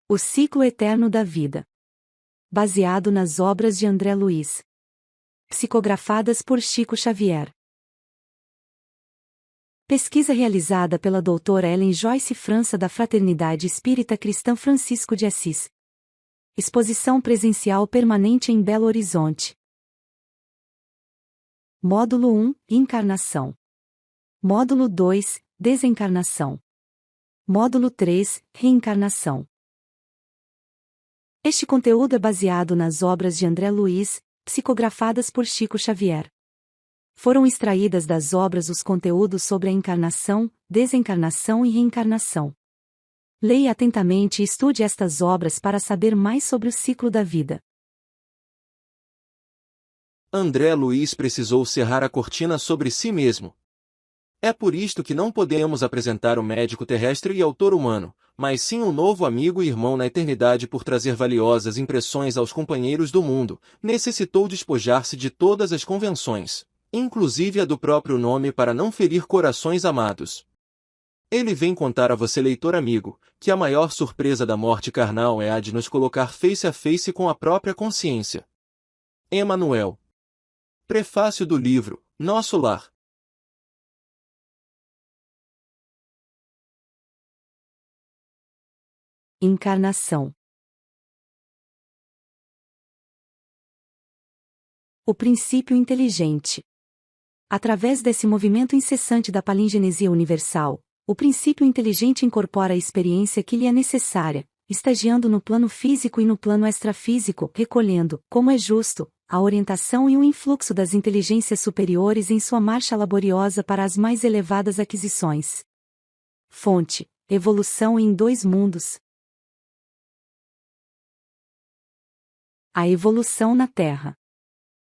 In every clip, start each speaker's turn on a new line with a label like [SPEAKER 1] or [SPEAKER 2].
[SPEAKER 1] O ciclo eterno da vida. Baseado nas obras de André Luiz. Psicografadas por Chico Xavier. Pesquisa realizada pela doutora Ellen Joyce França da Fraternidade Espírita Cristã Francisco de Assis. Exposição presencial permanente em Belo Horizonte. Módulo 1, Encarnação. Módulo 2, Desencarnação. Módulo 3, Reencarnação. Este conteúdo é baseado nas obras de André Luiz, psicografadas por Chico Xavier. Foram extraídas das obras os conteúdos sobre a encarnação, desencarnação e reencarnação. Leia atentamente e estude estas obras para saber mais sobre o ciclo da vida.
[SPEAKER 2] André Luiz precisou cerrar a cortina sobre si mesmo. É por isto que não podemos apresentar o médico terrestre e autor humano, mas sim um novo amigo e irmão na eternidade por trazer valiosas impressões aos companheiros do mundo, necessitou despojar-se de todas as convenções, inclusive a do próprio nome para não ferir corações amados. Ele vem contar a você, leitor amigo, que a maior surpresa da morte carnal é a de nos colocar face a face com a própria consciência. Emmanuel. Prefácio do livro Nosso Lar.
[SPEAKER 1] Encarnação. O princípio inteligente. Através desse movimento incessante da palingenesia universal, o princípio inteligente incorpora a experiência que lhe é necessária, estagiando no plano físico e no plano extrafísico, recolhendo, como é justo, a orientação e o influxo das inteligências superiores em sua marcha laboriosa para as mais elevadas aquisições. Fonte: Evolução em Dois Mundos. A evolução na Terra.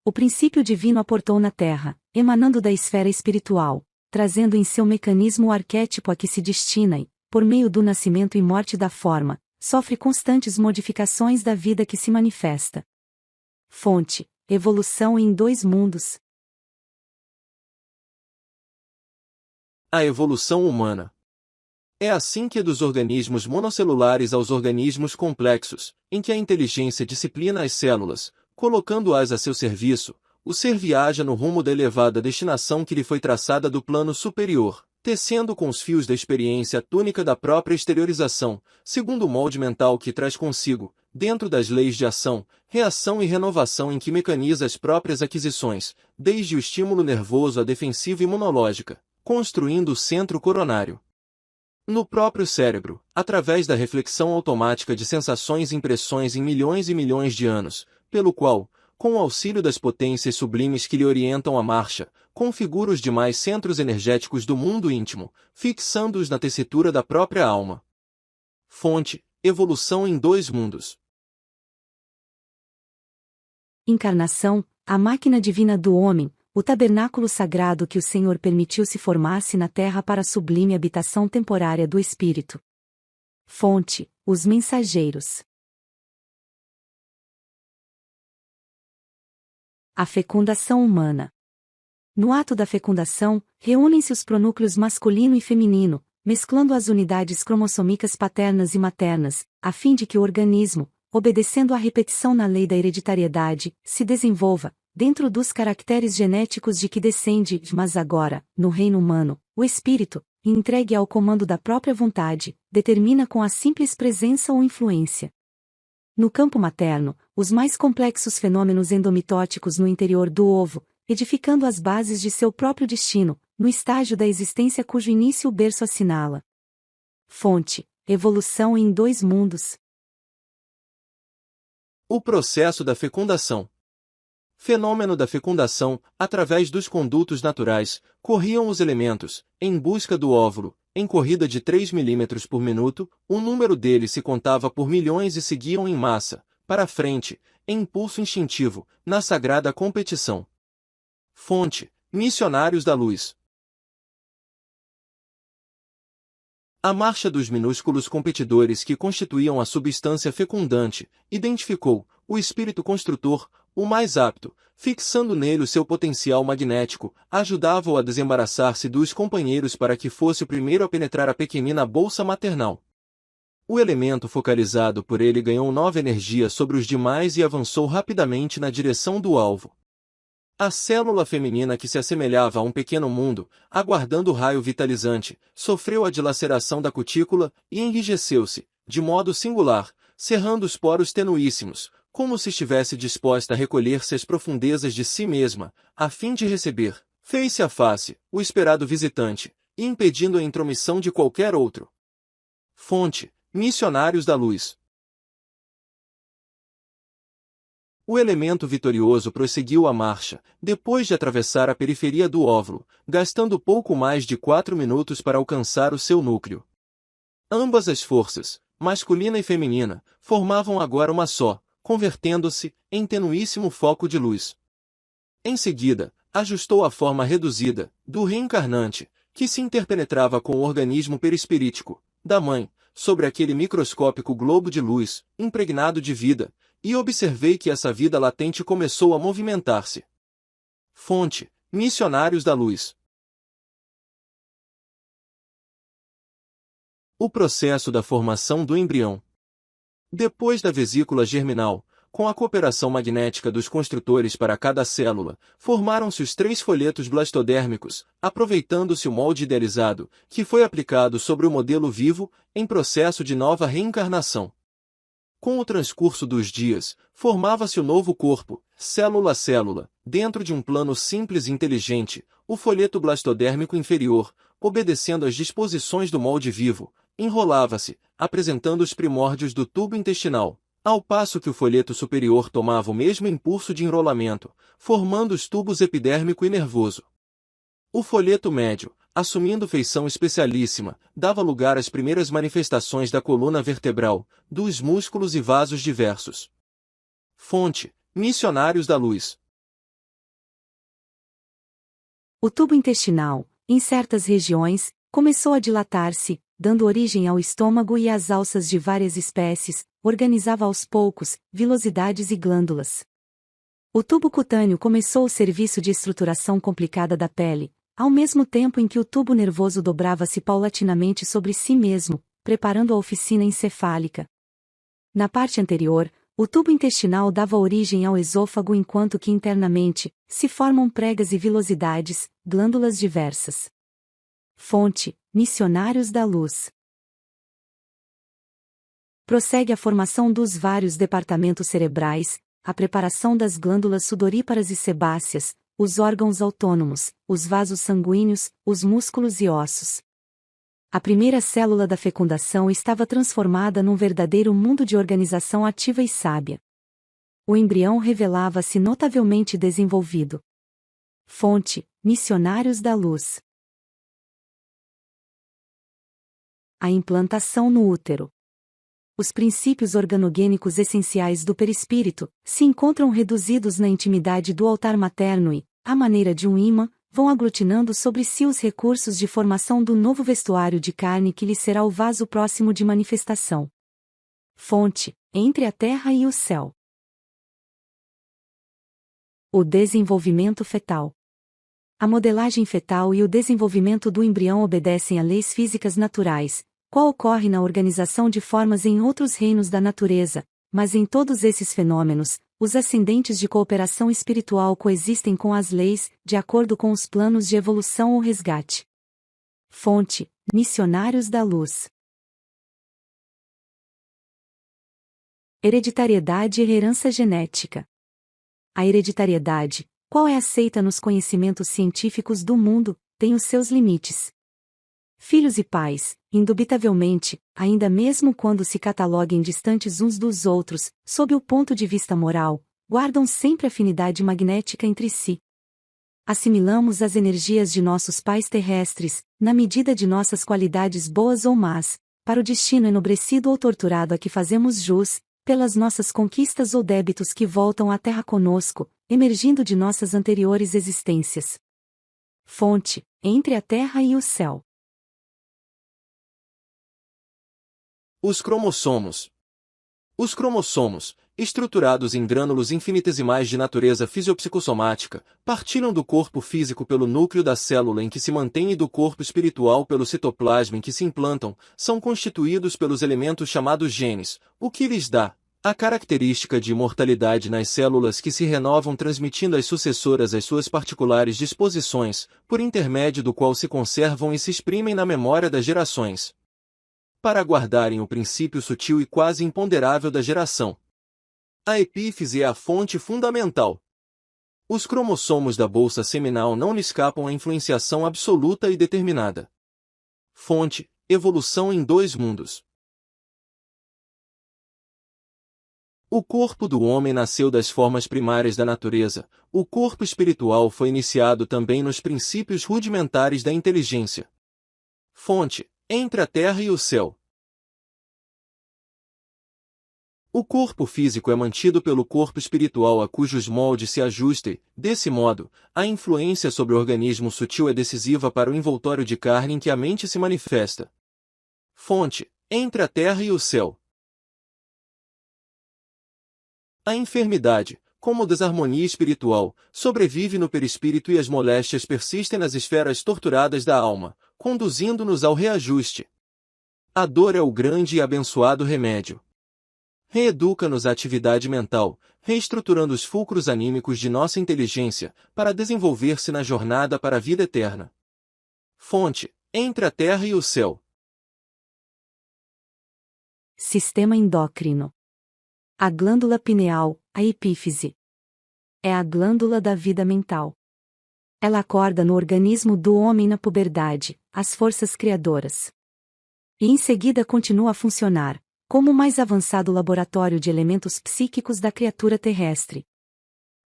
[SPEAKER 1] O princípio divino aportou na Terra, emanando da esfera espiritual, trazendo em seu mecanismo o arquétipo a que se destina e, por meio do nascimento e morte da forma, sofre constantes modificações da vida que se manifesta. Fonte: Evolução em Dois Mundos.
[SPEAKER 2] A evolução humana. É assim que dos organismos monocelulares aos organismos complexos, em que a inteligência disciplina as células, colocando-as a seu serviço, o ser viaja no rumo da elevada destinação que lhe foi traçada do plano superior, tecendo com os fios da experiência a túnica da própria exteriorização, segundo o molde mental que traz consigo, dentro das leis de ação, reação e renovação em que mecaniza as próprias aquisições, desde o estímulo nervoso à defensiva imunológica, construindo o centro coronário. No próprio cérebro, através da reflexão automática de sensações e impressões em milhões e milhões de anos, pelo qual, com o auxílio das potências sublimes que lhe orientam a marcha, configura os demais centros energéticos do mundo íntimo, fixando-os na tessitura da própria alma. Fonte: Evolução em Dois Mundos.
[SPEAKER 1] Encarnação, a máquina divina do homem, o tabernáculo sagrado que o Senhor permitiu se formasse na terra para a sublime habitação temporária do Espírito. Fonte: Os Mensageiros. A fecundação humana. No ato da fecundação, reúnem-se os pronúcleos masculino e feminino, mesclando as unidades cromossômicas paternas e maternas, a fim de que o organismo, obedecendo à repetição na lei da hereditariedade, se desenvolva, dentro dos caracteres genéticos de que descende, mas agora, no reino humano, o espírito, entregue ao comando da própria vontade, determina com a simples presença ou influência. No campo materno, os mais complexos fenômenos endomitóticos no interior do ovo, edificando as bases de seu próprio destino, no estágio da existência cujo início o berço assinala. Fonte: Evolução em Dois Mundos.
[SPEAKER 2] O processo da fecundação. Fenômeno da fecundação, através dos condutos naturais, corriam os elementos, em busca do óvulo, em corrida de 3 milímetros por minuto, o número deles se contava por milhões e seguiam em massa, para a frente, em impulso instintivo, na sagrada competição. Fonte: Missionários da Luz. A marcha dos minúsculos competidores que constituíam a substância fecundante, identificou o espírito construtor, o mais apto, fixando nele o seu potencial magnético, ajudava-o a desembaraçar-se dos companheiros para que fosse o primeiro a penetrar a pequenina bolsa maternal. O elemento focalizado por ele ganhou nova energia sobre os demais e avançou rapidamente na direção do alvo. A célula feminina, que se assemelhava a um pequeno mundo, aguardando o raio vitalizante, sofreu a dilaceração da cutícula e enrijeceu-se, de modo singular, cerrando os poros tenuíssimos, como se estivesse disposta a recolher-se às profundezas de si mesma, a fim de receber, face a face, o esperado visitante, e impedindo a intromissão de qualquer outro. Fonte: Missionários da Luz. O elemento vitorioso prosseguiu a marcha, depois de atravessar a periferia do óvulo, gastando pouco mais de 4 minutos para alcançar o seu núcleo. Ambas as forças, masculina e feminina, formavam agora uma só, convertendo-se em tenuíssimo foco de luz. Em seguida, ajustou a forma reduzida, do reencarnante, que se interpenetrava com o organismo perispirítico, da mãe, sobre aquele microscópico globo de luz, impregnado de vida, e observei que essa vida latente começou a movimentar-se. Fonte: Missionários da Luz. O processo da formação do embrião. Depois da vesícula germinal, com a cooperação magnética dos construtores para cada célula, formaram-se os 3 folhetos blastodérmicos, aproveitando-se o molde idealizado, que foi aplicado sobre o modelo vivo, em processo de nova reencarnação. Com o transcurso dos dias, formava-se o novo corpo, célula a célula, dentro de um plano simples e inteligente, o folheto blastodérmico inferior, obedecendo às disposições do molde vivo, enrolava-se, apresentando os primórdios do tubo intestinal, ao passo que o folheto superior tomava o mesmo impulso de enrolamento, formando os tubos epidérmico e nervoso. O folheto médio, assumindo feição especialíssima, dava lugar às primeiras manifestações da coluna vertebral, dos músculos e vasos diversos. Fonte: Missionários da Luz.
[SPEAKER 1] O tubo intestinal, em certas regiões, começou a dilatar-se, dando origem ao estômago e às alças de várias espécies, organizava aos poucos, vilosidades e glândulas. O tubo cutâneo começou o serviço de estruturação complicada da pele, ao mesmo tempo em que o tubo nervoso dobrava-se paulatinamente sobre si mesmo, preparando a oficina encefálica. Na parte anterior, o tubo intestinal dava origem ao esôfago, enquanto que internamente se formam pregas e vilosidades, glândulas diversas. Fonte: Missionários da Luz. Prossegue a formação dos vários departamentos cerebrais, a preparação das glândulas sudoríparas e sebáceas, os órgãos autônomos, os vasos sanguíneos, os músculos e ossos. A primeira célula da fecundação estava transformada num verdadeiro mundo de organização ativa e sábia. O embrião revelava-se notavelmente desenvolvido. Fonte: Missionários da Luz. A implantação no útero. Os princípios organogênicos essenciais do perispírito se encontram reduzidos na intimidade do altar materno e, à maneira de um ímã, vão aglutinando sobre si os recursos de formação do novo vestuário de carne que lhe será o vaso próximo de manifestação. Fonte: Entre a Terra e o Céu. O desenvolvimento fetal. A modelagem fetal e o desenvolvimento do embrião obedecem a leis físicas naturais, qual ocorre na organização de formas em outros reinos da natureza, mas em todos esses fenômenos, os ascendentes de cooperação espiritual coexistem com as leis, de acordo com os planos de evolução ou resgate. Fonte: Missionários da Luz. Hereditariedade e herança genética. A hereditariedade, qual é aceita nos conhecimentos científicos do mundo, tem os seus limites. Filhos e pais, indubitavelmente, ainda mesmo quando se cataloguem distantes uns dos outros, sob o ponto de vista moral, guardam sempre afinidade magnética entre si. Assimilamos as energias de nossos pais terrestres, na medida de nossas qualidades boas ou más, para o destino enobrecido ou torturado a que fazemos jus, pelas nossas conquistas ou débitos que voltam à Terra conosco, emergindo de nossas anteriores existências. Fonte: Entre a Terra e o Céu.
[SPEAKER 2] Os cromossomos. Os cromossomos, estruturados em grânulos infinitesimais de natureza fisiopsicossomática, partilham do corpo físico pelo núcleo da célula em que se mantém e do corpo espiritual pelo citoplasma em que se implantam, são constituídos pelos elementos chamados genes, o que lhes dá a característica de imortalidade nas células que se renovam transmitindo às sucessoras as suas particulares disposições, por intermédio do qual se conservam e se exprimem na memória das gerações, para guardarem o princípio sutil e quase imponderável da geração. A epífise é a fonte fundamental. Os cromossomos da bolsa seminal não lhe escapam à influenciação absoluta e determinada. Fonte: evolução em dois mundos. O corpo do homem nasceu das formas primárias da natureza, o corpo espiritual foi iniciado também nos princípios rudimentares da inteligência. Fonte: entre a terra e o céu. O corpo físico é mantido pelo corpo espiritual a cujos moldes se ajusta e, desse modo, a influência sobre o organismo sutil é decisiva para o envoltório de carne em que a mente se manifesta. Fonte: entre a terra e o céu. A enfermidade, como desarmonia espiritual, sobrevive no perispírito e as moléstias persistem nas esferas torturadas da alma, conduzindo-nos ao reajuste. A dor é o grande e abençoado remédio. Reeduca-nos a atividade mental, reestruturando os fulcros anímicos de nossa inteligência, para desenvolver-se na jornada para a vida eterna. Fonte: entre a terra e o céu.
[SPEAKER 1] Sistema endócrino. A glândula pineal, a epífise, é a glândula da vida mental. Ela acorda no organismo do homem na puberdade, as forças criadoras. E em seguida continua a funcionar, como o mais avançado laboratório de elementos psíquicos da criatura terrestre.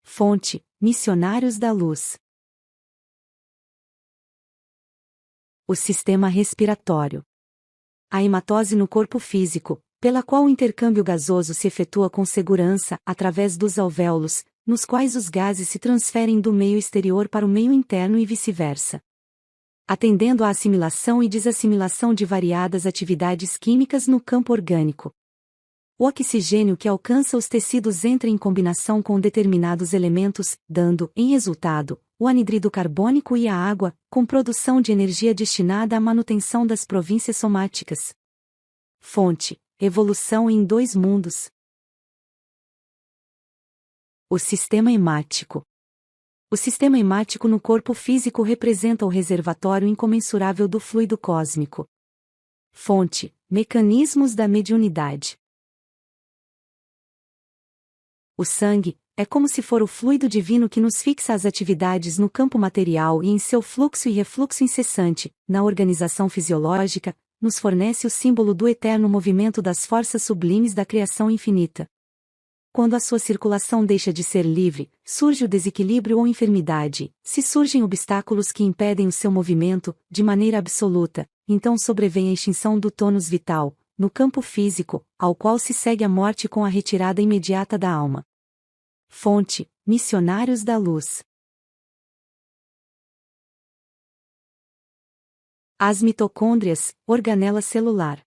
[SPEAKER 1] Fonte: Missionários da Luz. O sistema respiratório. A hematose no corpo físico, pela qual o intercâmbio gasoso se efetua com segurança através dos alvéolos, nos quais os gases se transferem do meio exterior para o meio interno e vice-versa. Atendendo à assimilação e desassimilação de variadas atividades químicas no campo orgânico. O oxigênio que alcança os tecidos entra em combinação com determinados elementos, dando, em resultado, o anidrido carbônico e a água, com produção de energia destinada à manutenção das províncias somáticas. Fonte: evolução em dois mundos. O sistema hemático. O sistema hemático no corpo físico representa o reservatório incomensurável do fluido cósmico. Fonte: mecanismos da mediunidade. O sangue é como se for o fluido divino que nos fixa as atividades no campo material e em seu fluxo e refluxo incessante, na organização fisiológica, nos fornece o símbolo do eterno movimento das forças sublimes da criação infinita. Quando a sua circulação deixa de ser livre, surge o desequilíbrio ou enfermidade. Se surgem obstáculos que impedem o seu movimento, de maneira absoluta, então sobrevém a extinção do tônus vital, no campo físico, ao qual se segue a morte com a retirada imediata da alma. Fonte: Missionários da Luz. As mitocôndrias, organela celular.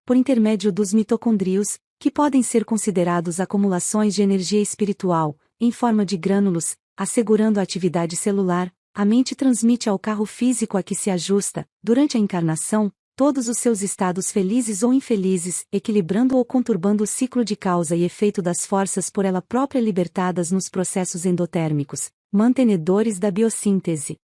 [SPEAKER 1] Por intermédio dos mitocondríos, que podem ser considerados acumulações de energia espiritual, em forma de grânulos, assegurando a atividade celular, a mente transmite ao carro físico a que se ajusta, durante a encarnação, todos os seus estados felizes ou infelizes, equilibrando ou conturbando o ciclo de causa e efeito das forças por ela própria libertadas nos processos endotérmicos, mantenedores da biossíntese.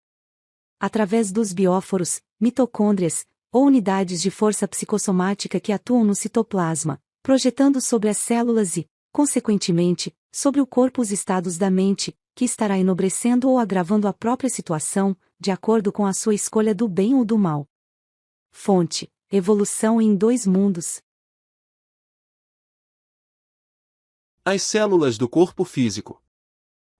[SPEAKER 1] Através dos bióforos, mitocôndrias, ou unidades de força psicossomática que atuam no citoplasma, projetando sobre as células e, consequentemente, sobre o corpo os estados da mente, que estará enobrecendo ou agravando a própria situação, de acordo com a sua escolha do bem ou do mal. Fonte: evolução em dois mundos.
[SPEAKER 2] As células do corpo físico.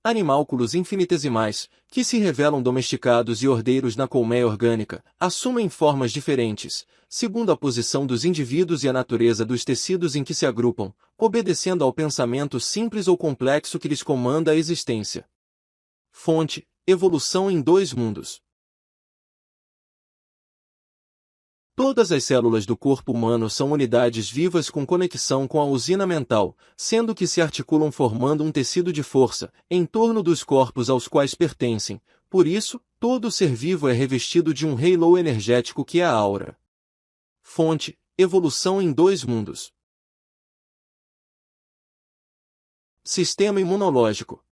[SPEAKER 2] Animálculos infinitesimais, que se revelam domesticados e ordeiros na colmeia orgânica, assumem formas diferentes, segundo a posição dos indivíduos e a natureza dos tecidos em que se agrupam, obedecendo ao pensamento simples ou complexo que lhes comanda a existência. Fonte: evolução em dois mundos. Todas as células do corpo humano são unidades vivas com conexão com a usina mental, sendo que se articulam formando um tecido de força, em torno dos corpos aos quais pertencem. Por isso, todo ser vivo é revestido de um halo energético que é a aura. Fonte: evolução em dois mundos. Sistema imunológico.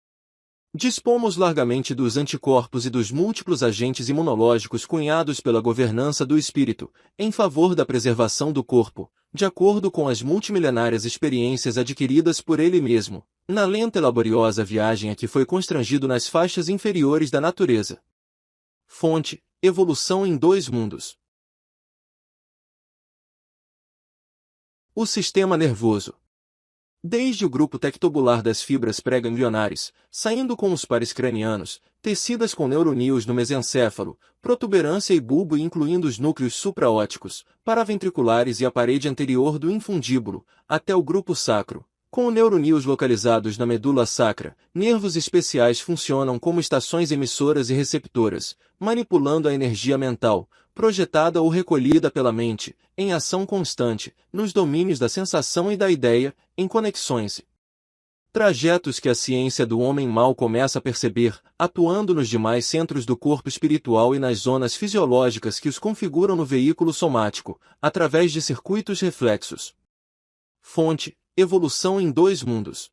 [SPEAKER 2] Dispomos largamente dos anticorpos e dos múltiplos agentes imunológicos cunhados pela governança do espírito, em favor da preservação do corpo, de acordo com as multimilenárias experiências adquiridas por ele mesmo, na lenta e laboriosa viagem a que foi constrangido nas faixas inferiores da natureza. Fonte: evolução em dois mundos. O sistema nervoso. Desde o grupo tectobular das fibras pré-ganglionares, saindo com os pares cranianos, tecidas com neuroníons no mesencéfalo, protuberância e bulbo incluindo os núcleos supraóticos, paraventriculares e a parede anterior do infundíbulo, até o grupo sacro, com neuroníons localizados na medula sacra, nervos especiais funcionam como estações emissoras e receptoras, manipulando a energia mental, projetada ou recolhida pela mente, em ação constante, nos domínios da sensação e da ideia, em conexões. Trajetos que a ciência do homem mal começa a perceber, atuando nos demais centros do corpo espiritual e nas zonas fisiológicas que os configuram no veículo somático, através de circuitos reflexos. Fonte: evolução em dois mundos.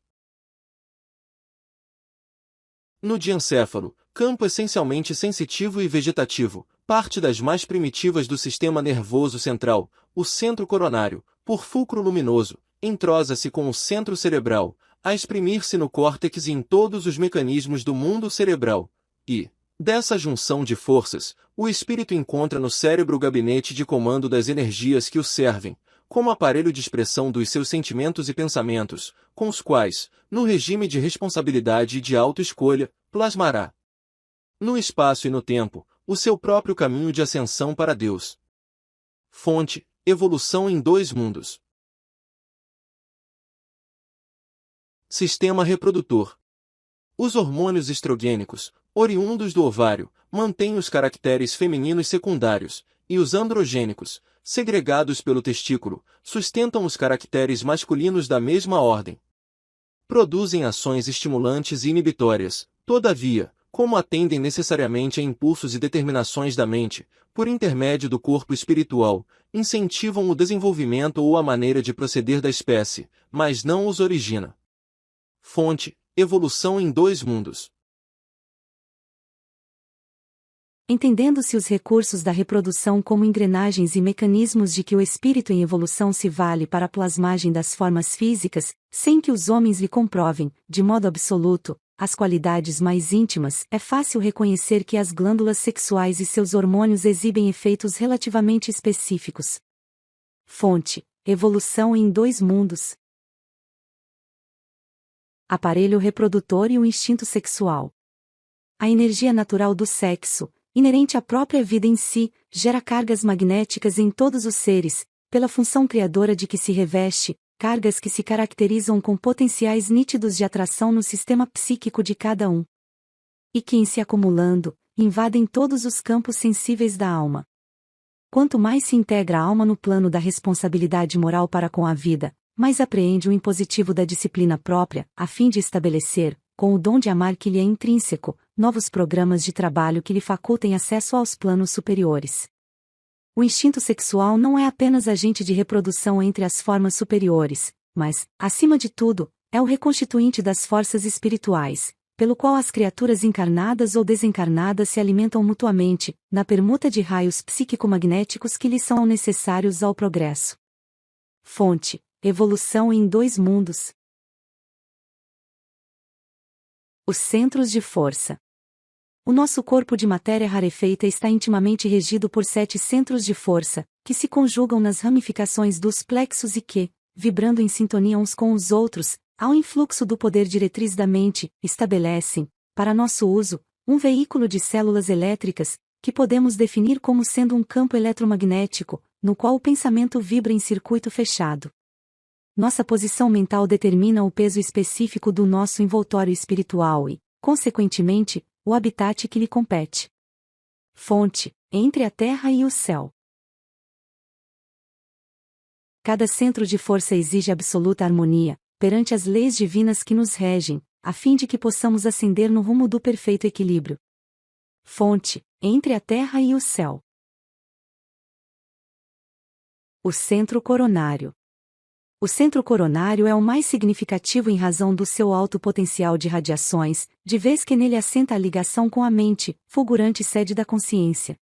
[SPEAKER 2] No diencéfalo, campo essencialmente sensitivo e vegetativo, parte das mais primitivas do sistema nervoso central, o centro coronário, por fulcro luminoso, entrosa-se com o centro cerebral, a exprimir-se no córtex e em todos os mecanismos do mundo cerebral, e, dessa junção de forças, o espírito encontra no cérebro o gabinete de comando das energias que o servem, como aparelho de expressão dos seus sentimentos e pensamentos, com os quais, no regime de responsabilidade e de autoescolha, plasmará no espaço e no tempo, o seu próprio caminho de ascensão para Deus. Fonte: evolução em dois mundos. Sistema reprodutor. Os hormônios estrogênicos, oriundos do ovário, mantêm os caracteres femininos secundários, e os androgênicos, segregados pelo testículo, sustentam os caracteres masculinos da mesma ordem. Produzem ações estimulantes e inibitórias, todavia, como atendem necessariamente a impulsos e determinações da mente, por intermédio do corpo espiritual, incentivam o desenvolvimento ou a maneira de proceder da espécie, mas não os origina. Fonte: evolução em dois mundos.
[SPEAKER 1] Entendendo-se os recursos da reprodução como engrenagens e mecanismos de que o espírito em evolução se vale para a plasmagem das formas físicas, sem que os homens lhe comprovem, de modo absoluto, as qualidades mais íntimas, é fácil reconhecer que as glândulas sexuais e seus hormônios exibem efeitos relativamente específicos. Fonte: evolução em dois mundos. Aparelho reprodutor e o instinto sexual. A energia natural do sexo, inerente à própria vida em si, gera cargas magnéticas em todos os seres, pela função criadora de que se reveste, cargas que se caracterizam com potenciais nítidos de atração no sistema psíquico de cada um. E que, em se acumulando, invadem todos os campos sensíveis da alma. Quanto mais se integra a alma no plano da responsabilidade moral para com a vida, mais apreende o impositivo da disciplina própria, a fim de estabelecer, com o dom de amar que lhe é intrínseco, novos programas de trabalho que lhe facultem acesso aos planos superiores. O instinto sexual não é apenas agente de reprodução entre as formas superiores, mas, acima de tudo, é o reconstituinte das forças espirituais, pelo qual as criaturas encarnadas ou desencarnadas se alimentam mutuamente, na permuta de raios psíquico-magnéticos que lhes são necessários ao progresso. Fonte: evolução em dois mundos. Os centros de força. O nosso corpo de matéria rarefeita está intimamente regido por 7 centros de força, que se conjugam nas ramificações dos plexos e que, vibrando em sintonia uns com os outros, ao influxo do poder diretriz da mente, estabelecem, para nosso uso, um veículo de células elétricas, que podemos definir como sendo um campo eletromagnético, no qual o pensamento vibra em circuito fechado. Nossa posição mental determina o peso específico do nosso envoltório espiritual e, consequentemente, o habitat que lhe compete. Fonte: entre a terra e o céu. Cada centro de força exige absoluta harmonia, perante as leis divinas que nos regem, a fim de que possamos ascender no rumo do perfeito equilíbrio. Fonte, entre a terra e o céu. O centro coronário. O centro coronário é o mais significativo em razão do seu alto potencial de radiações, de vez que nele assenta a ligação com a mente, fulgurante sede da consciência.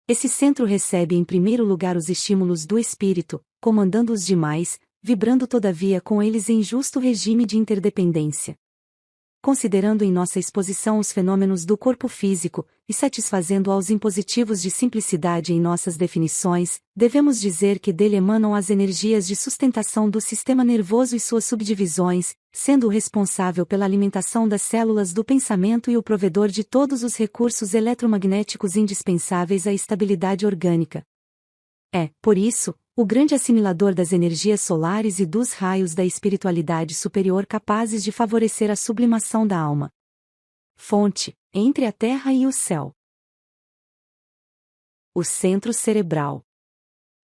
[SPEAKER 1] Esse centro recebe em primeiro lugar os estímulos do espírito, comandando os demais, vibrando todavia com eles em justo regime de interdependência. Considerando em nossa exposição os fenômenos do corpo físico, e satisfazendo aos impositivos de simplicidade em nossas definições, devemos dizer que dele emanam as energias de sustentação do sistema nervoso e suas subdivisões, sendo o responsável pela alimentação das células do pensamento e o provedor de todos os recursos eletromagnéticos indispensáveis à estabilidade orgânica. É, por isso, o grande assimilador das energias solares e dos raios da espiritualidade superior capazes de favorecer a sublimação da alma. Fonte, entre a terra e o céu. O centro cerebral.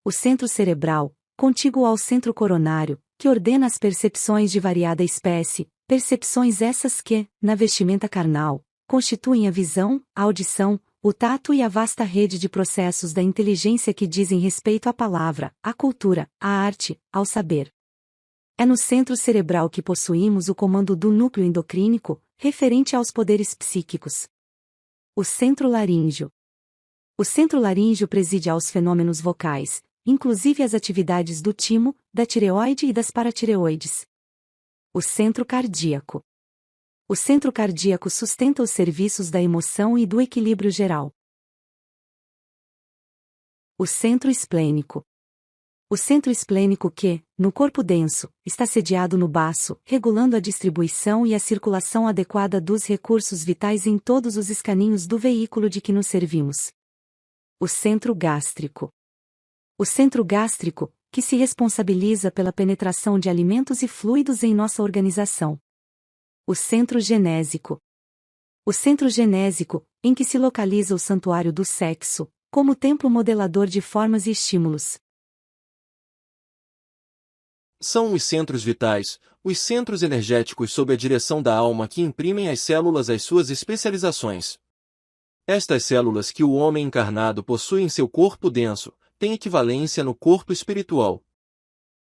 [SPEAKER 1] O centro cerebral, contíguo ao centro coronário, que ordena as percepções de variada espécie, percepções essas que, na vestimenta carnal, constituem a visão, a audição, o tato e a vasta rede de processos da inteligência que dizem respeito à palavra, à cultura, à arte, ao saber. É no centro cerebral que possuímos o comando do núcleo endocrínico, referente aos poderes psíquicos. O centro laríngeo. O centro laríngeo preside aos fenômenos vocais, inclusive às atividades do timo, da tireoide e das paratireoides. O centro cardíaco. O centro cardíaco sustenta os serviços da emoção e do equilíbrio geral. O centro esplênico. O centro esplênico que, no corpo denso, está sediado no baço, regulando a distribuição e a circulação adequada dos recursos vitais em todos os escaninhos do veículo de que nos servimos. O centro gástrico. O centro gástrico, que se responsabiliza pela penetração de alimentos e fluidos em nossa organização. O centro genésico. O centro genésico, em que se localiza o santuário do sexo, como templo modelador de formas e estímulos.
[SPEAKER 2] São os centros vitais, os centros energéticos sob a direção da alma que imprimem às células as suas especializações. Estas células que o homem encarnado possui em seu corpo denso, têm equivalência no corpo espiritual.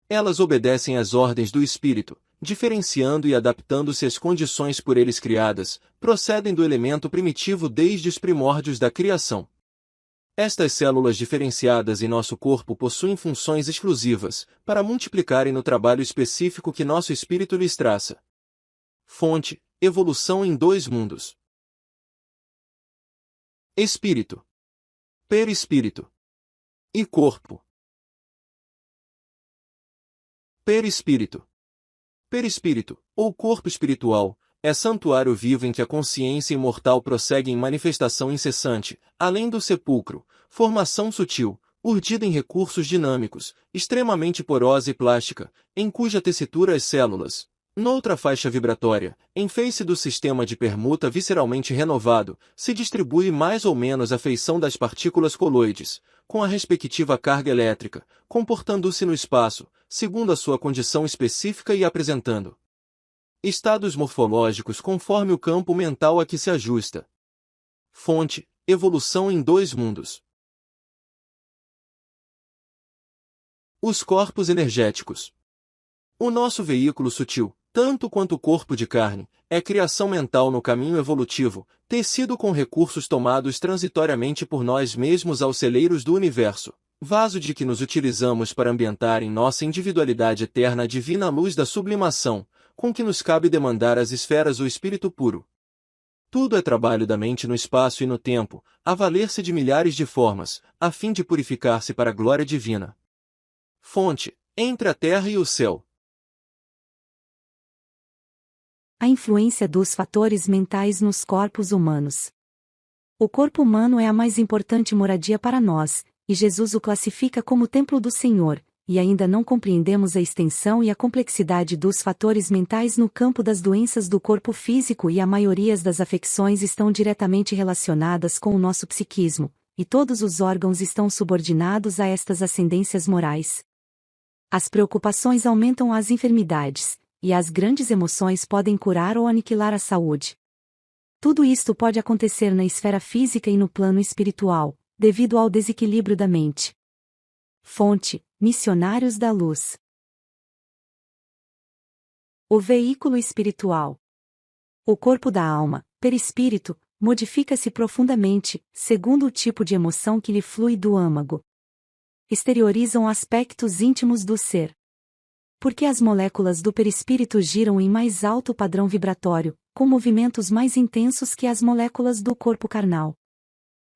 [SPEAKER 2] Elas obedecem às ordens do espírito, diferenciando e adaptando-se às condições por eles criadas, procedem do elemento primitivo desde os primórdios da criação. Estas células diferenciadas em nosso corpo possuem funções exclusivas, para multiplicarem no trabalho específico que nosso espírito lhes traça. Fonte, evolução em dois mundos. Espírito, perispírito e corpo. Perispírito. Perispírito, ou corpo espiritual, é santuário vivo em que a consciência imortal prossegue em manifestação incessante, além do sepulcro, formação sutil, urdida em recursos dinâmicos, extremamente porosa e plástica, em cuja tessitura as células, noutra faixa vibratória, em face do sistema de permuta visceralmente renovado, se distribui mais ou menos a feição das partículas coloides, com a respectiva carga elétrica, comportando-se no espaço, segundo a sua condição específica e apresentando estados morfológicos conforme o campo mental a que se ajusta. Fonte, evolução em dois mundos. Os corpos energéticos. O nosso veículo sutil, tanto quanto o corpo de carne, é criação mental no caminho evolutivo, tecido com recursos tomados transitoriamente por nós mesmos aos celeiros do universo, vaso de que nos utilizamos para ambientar em nossa individualidade eterna a divina luz da sublimação, com que nos cabe demandar às esferas o espírito puro. Tudo é trabalho da mente no espaço e no tempo, a valer-se de milhares de formas, a fim de purificar-se para a glória divina. Fonte, entre a terra e o céu.
[SPEAKER 1] A influência dos fatores mentais nos corpos humanos. O corpo humano é a mais importante moradia para nós, e Jesus o classifica como templo do Senhor, e ainda não compreendemos a extensão e a complexidade dos fatores mentais no campo das doenças do corpo físico e a maioria das afecções estão diretamente relacionadas com o nosso psiquismo, e todos os órgãos estão subordinados a estas ascendências morais. As preocupações aumentam as enfermidades, e as grandes emoções podem curar ou aniquilar a saúde. Tudo isto pode acontecer na esfera física e no plano espiritual, devido ao desequilíbrio da mente. Fonte: Missionários da Luz. O veículo espiritual. O corpo da alma, perispírito, modifica-se profundamente, segundo o tipo de emoção que lhe flui do âmago. Exteriorizam aspectos íntimos do ser. Porque as moléculas do perispírito giram em mais alto padrão vibratório, com movimentos mais intensos que as moléculas do corpo carnal.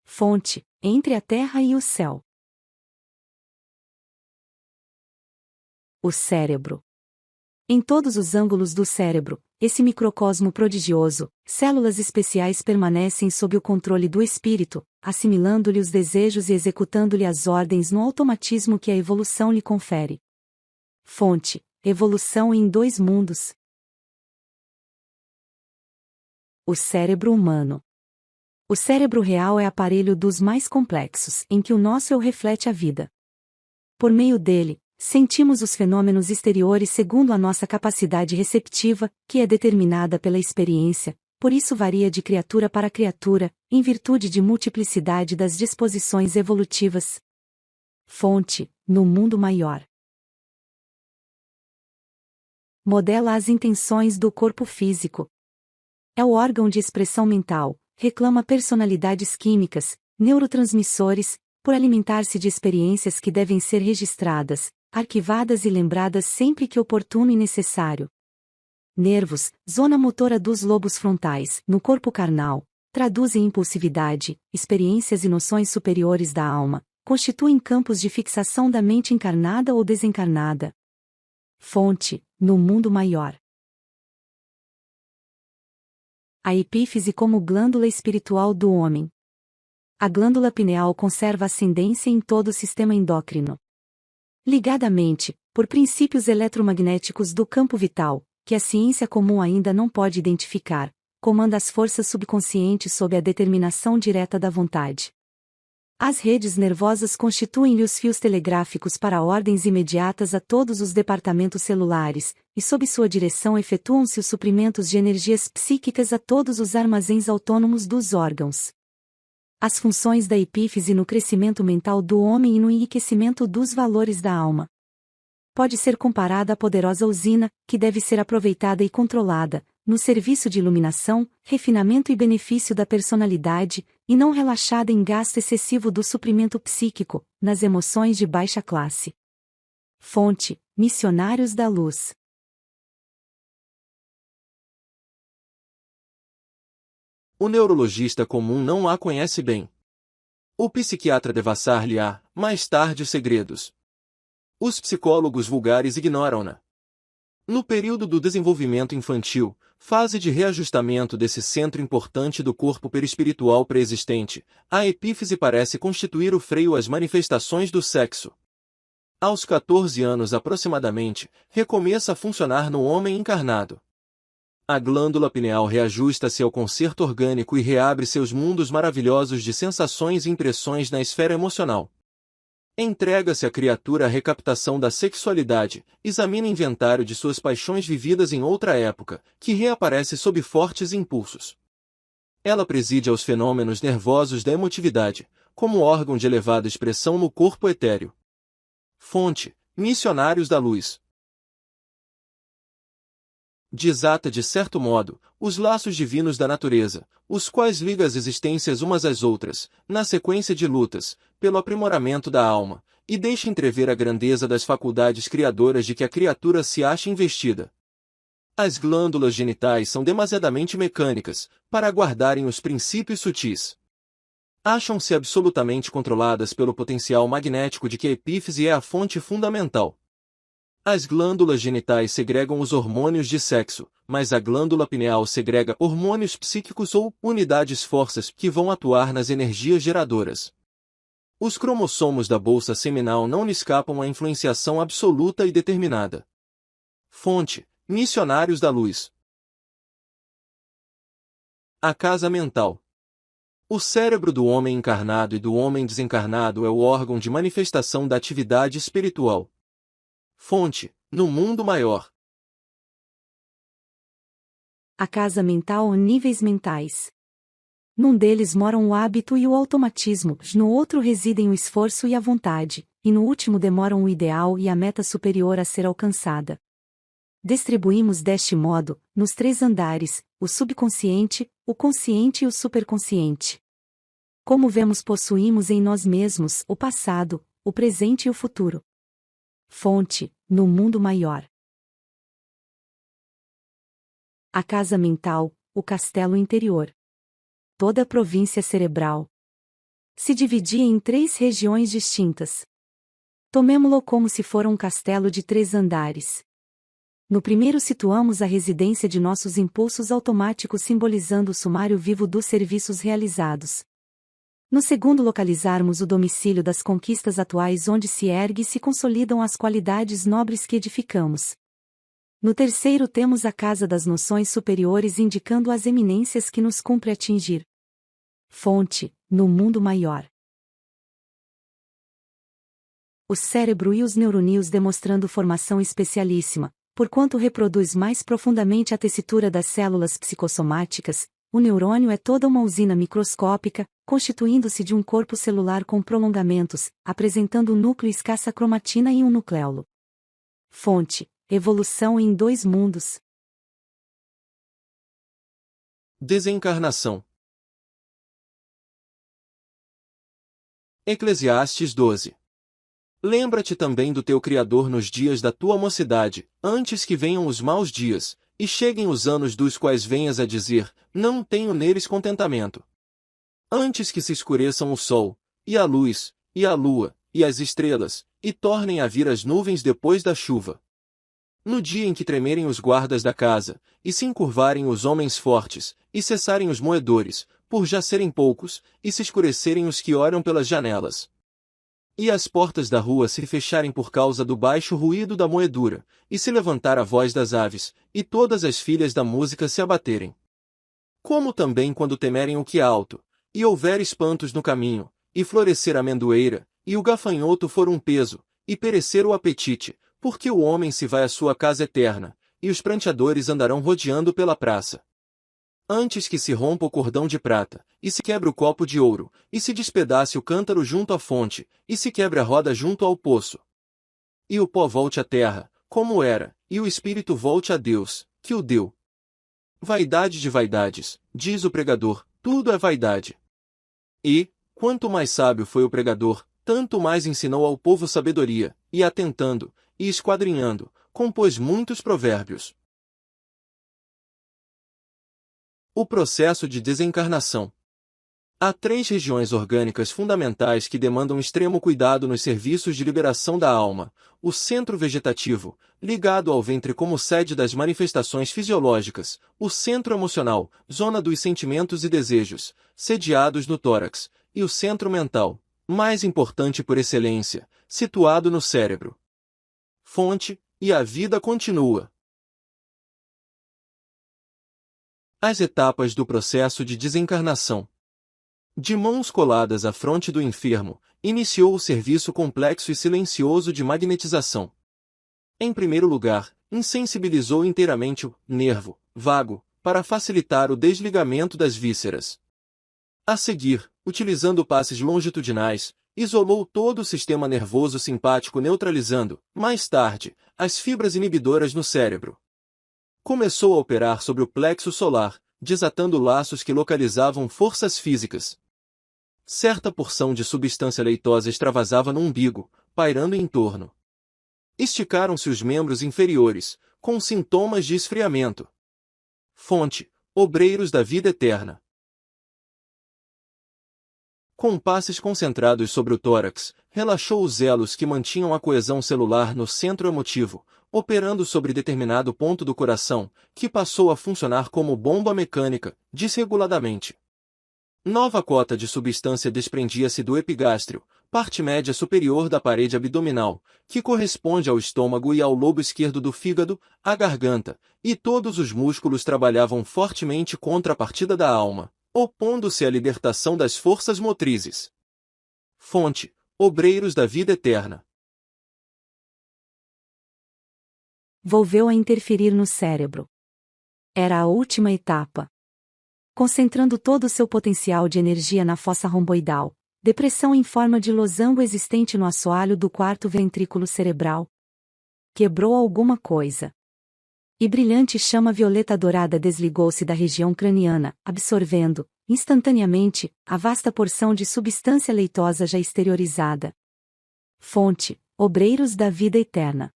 [SPEAKER 1] Fonte: Entre a Terra e o Céu. O cérebro. Em todos os ângulos do cérebro, esse microcosmo prodigioso, células especiais permanecem sob o controle do espírito, assimilando-lhe os desejos e executando-lhe as ordens no automatismo que a evolução lhe confere. Fonte: Evolução em dois mundos. O cérebro humano. O cérebro real é aparelho dos mais complexos, em que o nosso eu reflete a vida. Por meio dele, sentimos os fenômenos exteriores segundo a nossa capacidade receptiva, que é determinada pela experiência, por isso varia de criatura para criatura, em virtude de multiplicidade das disposições evolutivas. Fonte: No mundo maior. Modela as intenções do corpo físico. É o órgão de expressão mental, reclama personalidades químicas, neurotransmissores, por alimentar-se de experiências que devem ser registradas, arquivadas e lembradas sempre que oportuno e necessário. Nervos, zona motora dos lobos frontais, no corpo carnal, traduzem impulsividade, experiências e noções superiores da alma, constituem campos de fixação da mente encarnada ou desencarnada. Fonte: No mundo maior. A epífise como glândula espiritual do homem. A glândula pineal conserva ascendência em todo o sistema endócrino. Ligada à mente, por princípios eletromagnéticos do campo vital, que a ciência comum ainda não pode identificar, comanda as forças subconscientes sob a determinação direta da vontade. As redes nervosas constituem-lhe os fios telegráficos para ordens imediatas a todos os departamentos celulares, e sob sua direção efetuam-se os suprimentos de energias psíquicas a todos os armazéns autônomos dos órgãos. As funções da epífise no crescimento mental do homem e no enriquecimento dos valores da alma. Pode ser comparada à poderosa usina, que deve ser aproveitada e controlada, no serviço de iluminação, refinamento e benefício da personalidade, e não relaxada em gasto excessivo do suprimento psíquico, nas emoções de baixa classe. Fonte: Missionários da Luz.
[SPEAKER 2] O neurologista comum não a conhece bem. O psiquiatra devassar-lhe-á, mais tarde, os segredos. Os psicólogos vulgares ignoram-na. No período do desenvolvimento infantil, fase de reajustamento desse centro importante do corpo perispiritual pré-existente, a epífise parece constituir o freio às manifestações do sexo. Aos 14 anos aproximadamente, recomeça a funcionar no homem encarnado. A glândula pineal reajusta-se ao concerto orgânico e reabre seus mundos maravilhosos de sensações e impressões na esfera emocional. Entrega-se à criatura a recaptação da sexualidade, examina inventário de suas paixões vividas em outra época, que reaparece sob fortes impulsos. Ela preside aos fenômenos nervosos da emotividade, como órgão de elevada expressão no corpo etéreo. Fonte: Missionários da Luz. Desata de certo modo, os laços divinos da natureza, os quais liga as existências umas às outras, na sequência de lutas, pelo aprimoramento da alma, e deixa entrever a grandeza das faculdades criadoras de que a criatura se acha investida. As glândulas genitais são demasiadamente mecânicas, para guardarem os princípios sutis. Acham-se absolutamente controladas pelo potencial magnético de que a epífise é a fonte fundamental. As glândulas genitais segregam os hormônios de sexo, mas a glândula pineal segrega hormônios psíquicos ou unidades forças que vão atuar nas energias geradoras. Os cromossomos da bolsa seminal não lhe escapam à influenciação absoluta e determinada. Fonte: Missionários da Luz. A casa mental. O cérebro do homem encarnado e do homem desencarnado é o órgão de manifestação da atividade espiritual. Fonte, no mundo maior.
[SPEAKER 1] A casa mental ou níveis mentais. Num deles moram o hábito e o automatismo, no outro residem o esforço e a vontade, e no último demoram o ideal e a meta superior a ser alcançada. Distribuímos deste modo, nos 3 andares, o subconsciente, o consciente e o superconsciente. Como vemos, possuímos em nós mesmos o passado, o presente e o futuro. Fonte, no mundo maior. A casa mental, o castelo interior. Toda a província cerebral se dividia em 3 regiões distintas. Tomemo-lo como se fora um castelo de 3 andares. No primeiro situamos a residência de nossos impulsos automáticos, simbolizando o sumário vivo dos serviços realizados. No segundo localizarmos o domicílio das conquistas atuais, onde se ergue e se consolidam as qualidades nobres que edificamos. No terceiro temos a casa das noções superiores, indicando as eminências que nos cumpre atingir. Fonte, no mundo maior. O cérebro e os neuronídeos demonstrando formação especialíssima, porquanto reproduz mais profundamente a tessitura das células psicossomáticas. O neurônio é toda uma usina microscópica, constituindo-se de um corpo celular com prolongamentos, apresentando um núcleo escassa cromatina e um nucleolo. Fonte, evolução em 2 mundos.
[SPEAKER 2] Desencarnação. Eclesiastes 12. Lembra-te também do teu Criador nos dias da tua mocidade, antes que venham os maus dias, e cheguem os anos dos quais venhas a dizer, não tenho neles contentamento. Antes que se escureçam o sol, e a luz, e a lua, e as estrelas, e tornem a vir as nuvens depois da chuva. No dia em que tremerem os guardas da casa, e se encurvarem os homens fortes, e cessarem os moedores, por já serem poucos, e se escurecerem os que olham pelas janelas. E as portas da rua se fecharem por causa do baixo ruído da moedura, e se levantar a voz das aves, e todas as filhas da música se abaterem. Como também quando temerem o que é alto, e houver espantos no caminho, e florescer a amendoeira, e o gafanhoto for um peso, e perecer o apetite, porque o homem se vai à sua casa eterna, e os pranteadores andarão rodeando pela praça. Antes que se rompa o cordão de prata, e se quebre o copo de ouro, e se despedace o cântaro junto à fonte, e se quebre a roda junto ao poço. E o pó volte à terra, como era, e o espírito volte a Deus, que o deu. Vaidade de vaidades, diz o pregador, tudo é vaidade. E, quanto mais sábio foi o pregador, tanto mais ensinou ao povo sabedoria, e atentando, e esquadrinhando, compôs muitos provérbios. O processo de desencarnação. Há 3 regiões orgânicas fundamentais que demandam extremo cuidado nos serviços de liberação da alma: o centro vegetativo, ligado ao ventre como sede das manifestações fisiológicas; o centro emocional, zona dos sentimentos e desejos, sediados no tórax; e o centro mental, mais importante por excelência, situado no cérebro. Fonte, e a vida continua. As etapas do processo de desencarnação. De mãos coladas à fronte do enfermo, iniciou o serviço complexo e silencioso de magnetização. Em primeiro lugar, insensibilizou inteiramente o nervo vago, para facilitar o desligamento das vísceras. A seguir, utilizando passes longitudinais, isolou todo o sistema nervoso simpático, neutralizando, mais tarde, as fibras inibidoras no cérebro. Começou a operar sobre o plexo solar, desatando laços que localizavam forças físicas. Certa porção de substância leitosa extravasava no umbigo, pairando em torno. Esticaram-se os membros inferiores, com sintomas de esfriamento. Fonte, obreiros da vida eterna. Com passes concentrados sobre o tórax, relaxou os elos que mantinham a coesão celular no centro emotivo, operando sobre determinado ponto do coração, que passou a funcionar como bomba mecânica, desreguladamente. Nova cota de substância desprendia-se do epigástrio, parte média superior da parede abdominal, que corresponde ao estômago, e ao lobo esquerdo do fígado, à garganta, e todos os músculos trabalhavam fortemente contra a partida da alma, opondo-se à libertação das forças motrizes. Fonte, obreiros da vida eterna.
[SPEAKER 1] volveu a interferir no cérebro. Era a última etapa. Concentrando todo o seu potencial de energia na fossa romboidal, depressão em forma de losango existente no assoalho do quarto ventrículo cerebral. Quebrou alguma coisa. E brilhante chama violeta dourada desligou-se da região craniana, absorvendo, instantaneamente, a vasta porção de substância leitosa já exteriorizada. Fonte: Obreiros da Vida Eterna.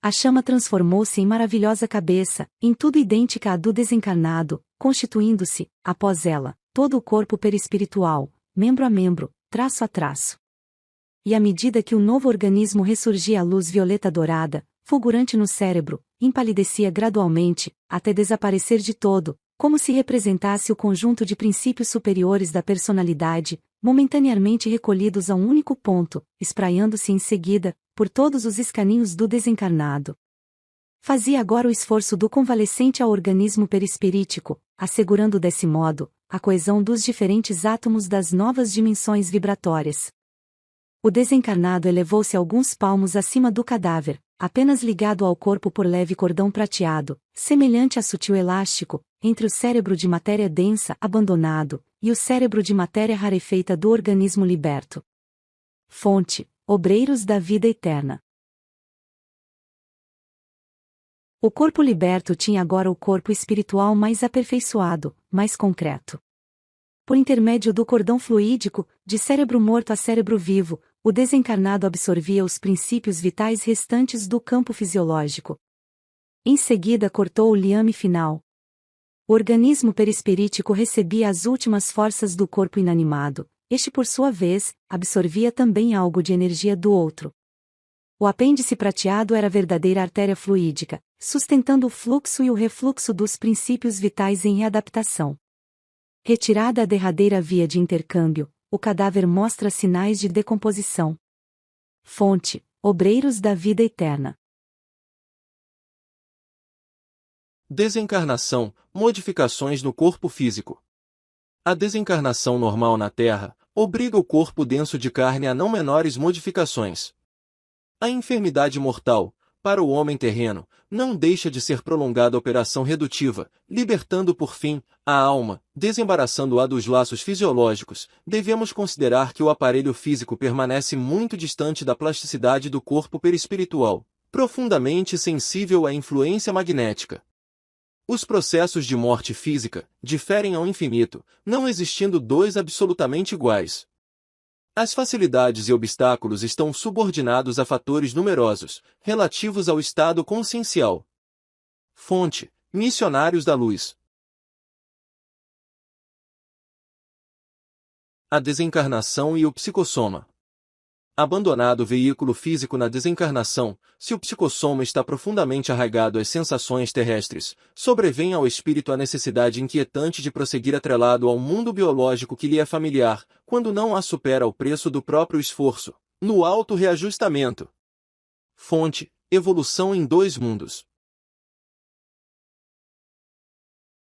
[SPEAKER 1] A chama transformou-se em maravilhosa cabeça, em tudo idêntica à do desencarnado, constituindo-se, após ela, todo o corpo perispiritual, membro a membro, traço a traço. E à medida que o novo organismo ressurgia a luz violeta dourada, fulgurante no cérebro, empalidecia gradualmente, até desaparecer de todo, como se representasse o conjunto de princípios superiores da personalidade, momentaneamente recolhidos a um único ponto, espraiando-se em seguida, por todos os escaninhos do desencarnado. Fazia agora o esforço do convalescente ao organismo perispirítico, assegurando desse modo, a coesão dos diferentes átomos das novas dimensões vibratórias. O desencarnado elevou-se alguns palmos acima do cadáver, apenas ligado ao corpo por leve cordão prateado, semelhante a sutil elástico, entre o cérebro de matéria densa abandonado, e o cérebro de matéria rarefeita do organismo liberto. Fonte: Obreiros da Vida Eterna. O corpo liberto tinha agora o corpo espiritual mais aperfeiçoado, mais concreto. Por intermédio do cordão fluídico, de cérebro morto a cérebro vivo, o desencarnado absorvia os princípios vitais restantes do campo fisiológico. Em seguida cortou o liame final. O organismo perispirítico recebia as últimas forças do corpo inanimado, este por sua vez, absorvia também algo de energia do outro. O apêndice prateado era a verdadeira artéria fluídica, sustentando o fluxo e o refluxo dos princípios vitais em readaptação. Retirada a derradeira via de intercâmbio, o cadáver mostra sinais de decomposição. Fonte: Obreiros da Vida Eterna.
[SPEAKER 2] Desencarnação, modificações no corpo físico. A desencarnação normal na Terra obriga o corpo denso de carne a não menores modificações. A enfermidade mortal, para o homem terreno, não deixa de ser prolongada operação redutiva, libertando por fim a alma, desembaraçando-a dos laços fisiológicos. Devemos considerar que o aparelho físico permanece muito distante da plasticidade do corpo perispiritual, profundamente sensível à influência magnética. Os processos de morte física diferem ao infinito, não existindo dois absolutamente iguais. As facilidades e obstáculos estão subordinados a fatores numerosos, relativos ao estado consciencial. Fonte: Missionários da Luz. A desencarnação e o psicossoma. Abandonado o veículo físico na desencarnação, se o psicossoma está profundamente arraigado às sensações terrestres, sobrevém ao espírito a necessidade inquietante de prosseguir atrelado ao mundo biológico que lhe é familiar, quando não a supera ao preço do próprio esforço, no auto-reajustamento. Fonte: Evolução em Dois Mundos.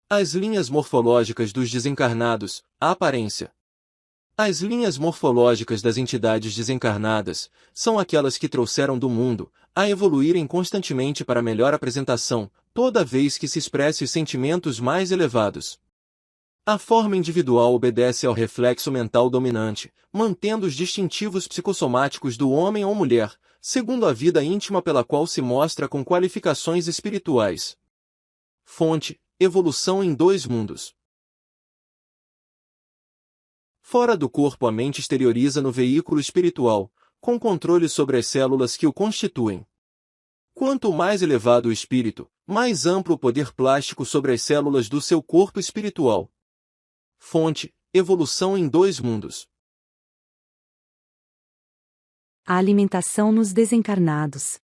[SPEAKER 2] As linhas morfológicas dos desencarnados, a aparência. As linhas morfológicas das entidades desencarnadas são aquelas que trouxeram do mundo, a evoluírem constantemente para melhor apresentação, toda vez que se expresse os sentimentos mais elevados. A forma individual obedece ao reflexo mental dominante, mantendo os distintivos psicossomáticos do homem ou mulher, segundo a vida íntima pela qual se mostra com qualificações espirituais. Fonte: Evolução em Dois Mundos. Fora do corpo, a mente exterioriza no veículo espiritual, com controle sobre as células que o constituem. Quanto mais elevado o espírito, mais amplo o poder plástico sobre as células do seu corpo espiritual. Fonte: Evolução em Dois Mundos.
[SPEAKER 1] A alimentação nos desencarnados.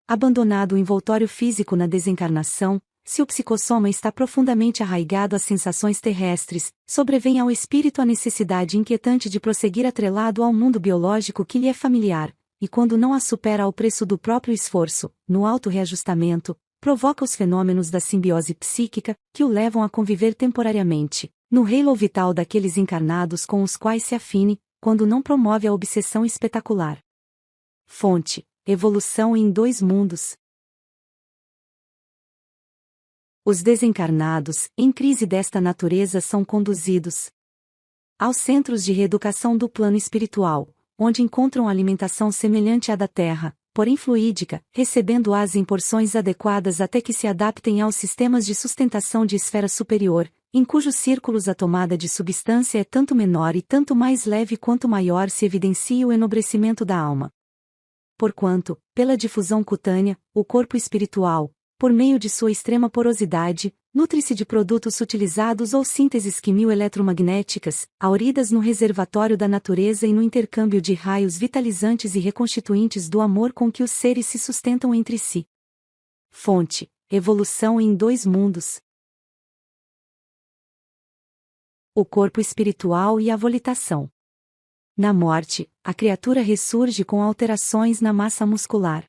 [SPEAKER 1] Abandonado o envoltório físico na desencarnação, se o psicossoma está profundamente arraigado às sensações terrestres, sobrevém ao espírito a necessidade inquietante de prosseguir atrelado ao mundo biológico que lhe é familiar, e quando não a supera ao preço do próprio esforço, no auto-reajustamento, provoca os fenômenos da simbiose psíquica, que o levam a conviver temporariamente, no halo vital daqueles encarnados com os quais se afine, quando não promove a obsessão espetacular. Fonte: evolução em dois mundos. Os desencarnados, em crise desta natureza, são conduzidos aos centros de reeducação do plano espiritual, onde encontram alimentação semelhante à da Terra, porém fluídica, recebendo-as em porções adequadas até que se adaptem aos sistemas de sustentação de esfera superior, em cujos círculos a tomada de substância é tanto menor e tanto mais leve quanto maior se evidencia o enobrecimento da alma. Porquanto, pela difusão cutânea, o corpo espiritual, por meio de sua extrema porosidade, nutre-se de produtos sutilizados ou sínteses quimio-eletromagnéticas, auridas no reservatório da natureza e no intercâmbio de raios vitalizantes e reconstituintes do amor com que os seres se sustentam entre si. Fonte: evolução em dois mundos. O corpo espiritual e a volitação. Na morte, a criatura ressurge com alterações na massa muscular,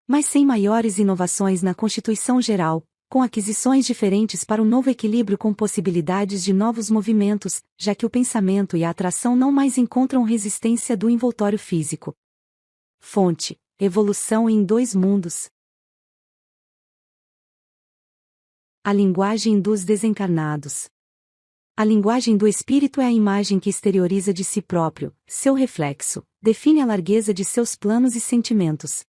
[SPEAKER 1] mas sem maiores inovações na constituição geral, com aquisições diferentes para o novo equilíbrio com possibilidades de novos movimentos, já que o pensamento e a atração não mais encontram resistência do envoltório físico. Fonte: evolução em dois mundos. A linguagem dos desencarnados. A linguagem do espírito é a imagem que exterioriza de si próprio, seu reflexo, define a largueza de seus planos e sentimentos.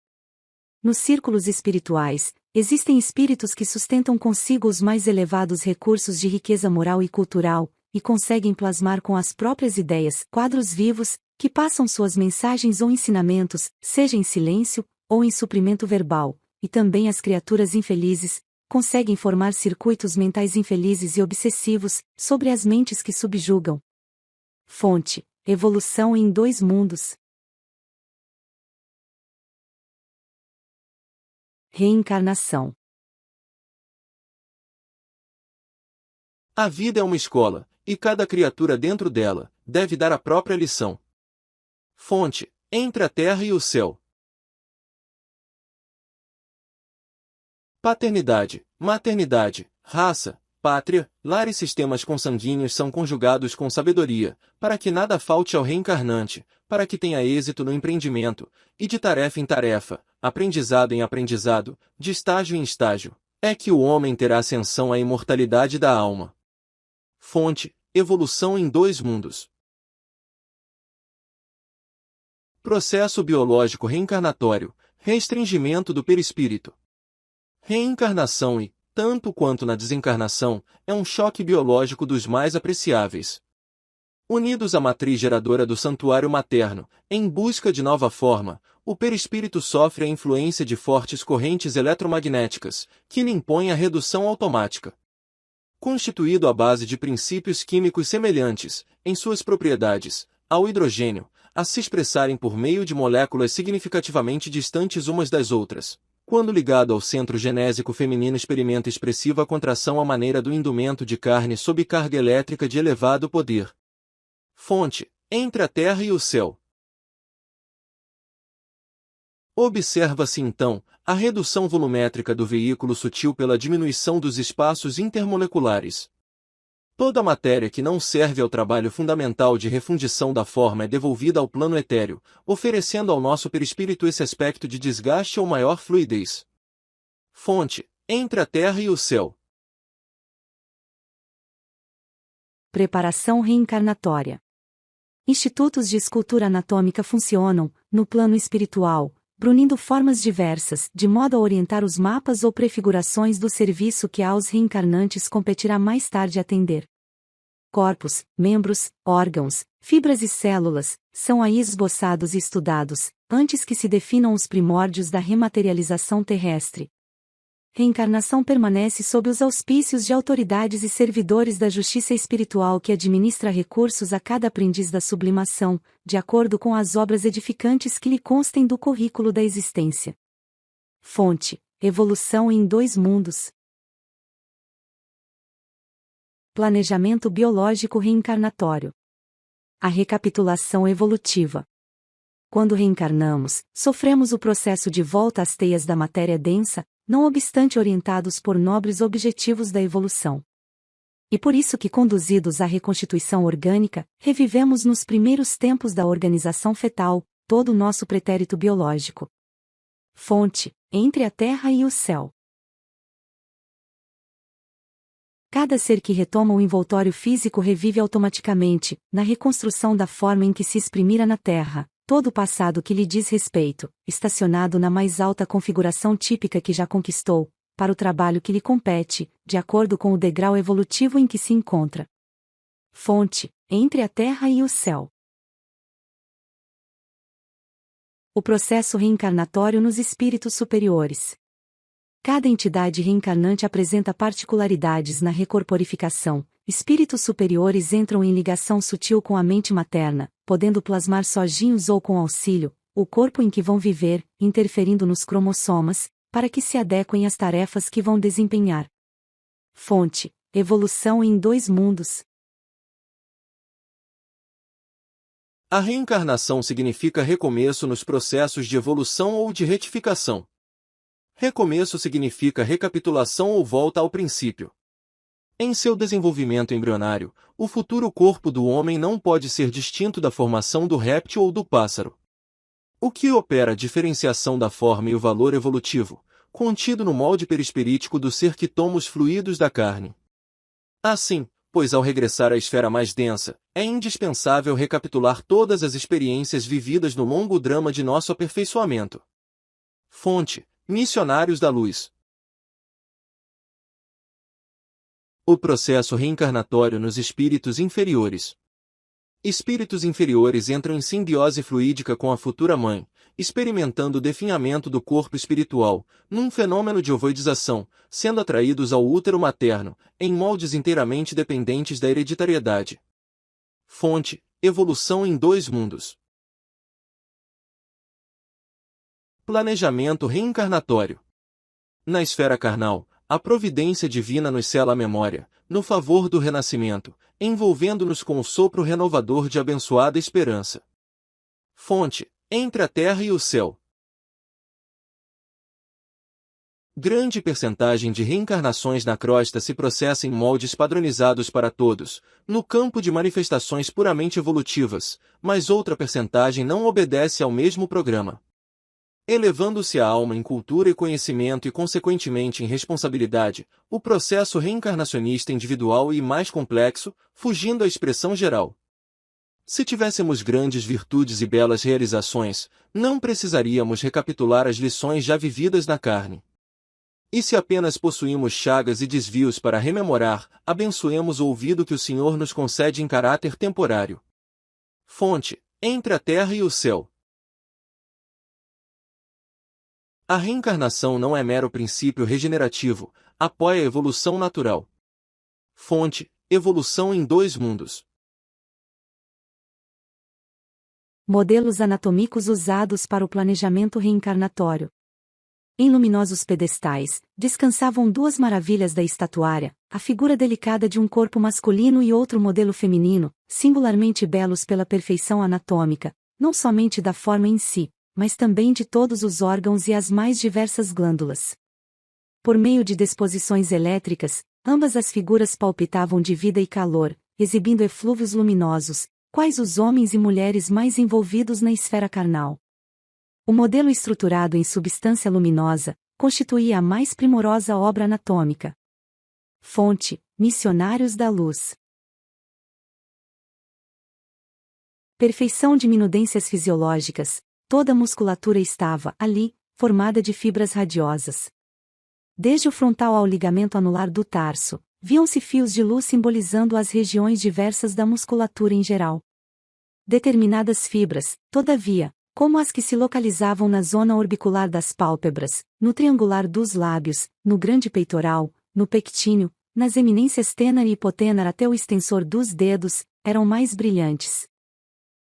[SPEAKER 1] Nos círculos espirituais, existem espíritos que sustentam consigo os mais elevados recursos de riqueza moral e cultural, e conseguem plasmar com as próprias ideias quadros vivos, que passam suas mensagens ou ensinamentos, seja em silêncio, ou em suprimento verbal, e também as criaturas infelizes, conseguem formar circuitos mentais infelizes e obsessivos, sobre as mentes que subjugam. Fonte: evolução em dois mundos. Reencarnação.
[SPEAKER 2] A vida é uma escola, e cada criatura dentro dela deve dar a própria lição. Fonte: entre a terra e o céu. Paternidade, maternidade, raça, pátria, lar e sistemas consanguíneos são conjugados com sabedoria, para que nada falte ao reencarnante, para que tenha êxito no empreendimento, e de tarefa em tarefa, aprendizado em aprendizado, de estágio em estágio, é que o homem terá ascensão à imortalidade da alma. Fonte: evolução em dois mundos. Processo biológico reencarnatório, restringimento do perispírito. Reencarnação e, tanto quanto na desencarnação, é um choque biológico dos mais apreciáveis. Unidos à matriz geradora do santuário materno, em busca de nova forma, o perispírito sofre a influência de fortes correntes eletromagnéticas, que lhe impõem a redução automática. Constituído à base de princípios químicos semelhantes, em suas propriedades, ao hidrogênio, a se expressarem por meio de moléculas significativamente distantes umas das outras. Quando ligado ao centro genésico feminino experimenta expressiva contração à maneira do indumento de carne sob carga elétrica de elevado poder. Fonte: entre a terra e o céu. Observa-se então a redução volumétrica do veículo sutil pela diminuição dos espaços intermoleculares. Toda a matéria que não serve ao trabalho fundamental de refundição da forma é devolvida ao plano etéreo, oferecendo ao nosso perispírito esse aspecto de desgaste ou maior fluidez. Fonte: entre a terra e o céu.
[SPEAKER 1] Preparação reencarnatória. Institutos de escultura anatômica funcionam, no plano espiritual, brunindo formas diversas, de modo a orientar os mapas ou prefigurações do serviço que aos reencarnantes competirá mais tarde atender. Corpos, membros, órgãos, fibras e células, são aí esboçados e estudados, antes que se definam os primórdios da rematerialização terrestre. Reencarnação permanece sob os auspícios de autoridades e servidores da justiça espiritual que administra recursos a cada aprendiz da sublimação, de acordo com as obras edificantes que lhe constem do currículo da existência. Fonte: evolução em dois mundos. Planejamento biológico reencarnatório. A recapitulação evolutiva. Quando reencarnamos, sofremos o processo de volta às teias da matéria densa, não obstante orientados por nobres objetivos da evolução. E por isso que, conduzidos à reconstituição orgânica, revivemos nos primeiros tempos da organização fetal todo o nosso pretérito biológico. Fonte, entre a terra e o céu. Cada ser que retoma o envoltório físico revive automaticamente, na reconstrução da forma em que se exprimira na Terra, todo o passado que lhe diz respeito, estacionado na mais alta configuração típica que já conquistou, para o trabalho que lhe compete, de acordo com o degrau evolutivo em que se encontra. Fonte, entre a Terra e o céu. O processo reencarnatório nos espíritos superiores. Cada entidade reencarnante apresenta particularidades na recorporificação. Espíritos superiores entram em ligação sutil com a mente materna, podendo plasmar sozinhos ou com auxílio, o corpo em que vão viver, interferindo nos cromossomas, para que se adequem às tarefas que vão desempenhar. Fonte: Evolução em Dois Mundos.
[SPEAKER 2] A reencarnação significa recomeço nos processos de evolução ou de retificação. Recomeço significa recapitulação ou volta ao princípio. Em seu desenvolvimento embrionário, o futuro corpo do homem não pode ser distinto da formação do réptil ou do pássaro. O que opera a diferenciação da forma e o valor evolutivo, contido no molde perispirítico do ser que toma os fluidos da carne. Assim, pois ao regressar à esfera mais densa, é indispensável recapitular todas as experiências vividas no longo drama de nosso aperfeiçoamento. Fonte: Missionários da Luz. O processo reencarnatório nos espíritos inferiores. Espíritos inferiores entram em simbiose fluídica com a futura mãe, experimentando o definhamento do corpo espiritual, num fenômeno de ovoidização, sendo atraídos ao útero materno, em moldes inteiramente dependentes da hereditariedade. Fonte: Evolução em Dois Mundos. Planejamento reencarnatório. Na esfera carnal, a providência divina nos sela a memória, no favor do renascimento, envolvendo-nos com o sopro renovador de abençoada esperança. Fonte: Entre a terra e o céu. Grande percentagem de reencarnações na crosta se processa em moldes padronizados para todos, no campo de manifestações puramente evolutivas, mas outra percentagem não obedece ao mesmo programa. Elevando-se a alma em cultura e conhecimento e consequentemente em responsabilidade, o processo reencarnacionista individual e mais complexo, fugindo à expressão geral. Se tivéssemos grandes virtudes e belas realizações, não precisaríamos recapitular as lições já vividas na carne. E se apenas possuímos chagas e desvios para rememorar, abençoemos o ouvido que o Senhor nos concede em caráter temporário. Fonte: Entre a terra e o céu. A reencarnação não é mero princípio regenerativo, apoia a evolução natural. Fonte: Evolução em Dois Mundos.
[SPEAKER 1] Modelos anatômicos usados para o planejamento reencarnatório. Em luminosos pedestais, descansavam duas maravilhas da estatuária, a figura delicada de um corpo masculino e outro modelo feminino, singularmente belos pela perfeição anatômica, não somente da forma em si, mas também de todos os órgãos e as mais diversas glândulas. Por meio de disposições elétricas, ambas as figuras palpitavam de vida e calor, exibindo eflúvios luminosos, quais os homens e mulheres mais envolvidos na esfera carnal. O modelo estruturado em substância luminosa, constituía a mais primorosa obra anatômica. Fonte: Missionários da Luz. Perfeição de minudências fisiológicas. Toda a musculatura estava, ali, formada de fibras radiosas. Desde o frontal ao ligamento anular do tarso, viam-se fios de luz simbolizando as regiões diversas da musculatura em geral. Determinadas fibras, todavia, como as que se localizavam na zona orbicular das pálpebras, no triangular dos lábios, no grande peitoral, no pectíneo, nas eminências tênar e hipotênar até o extensor dos dedos, eram mais brilhantes.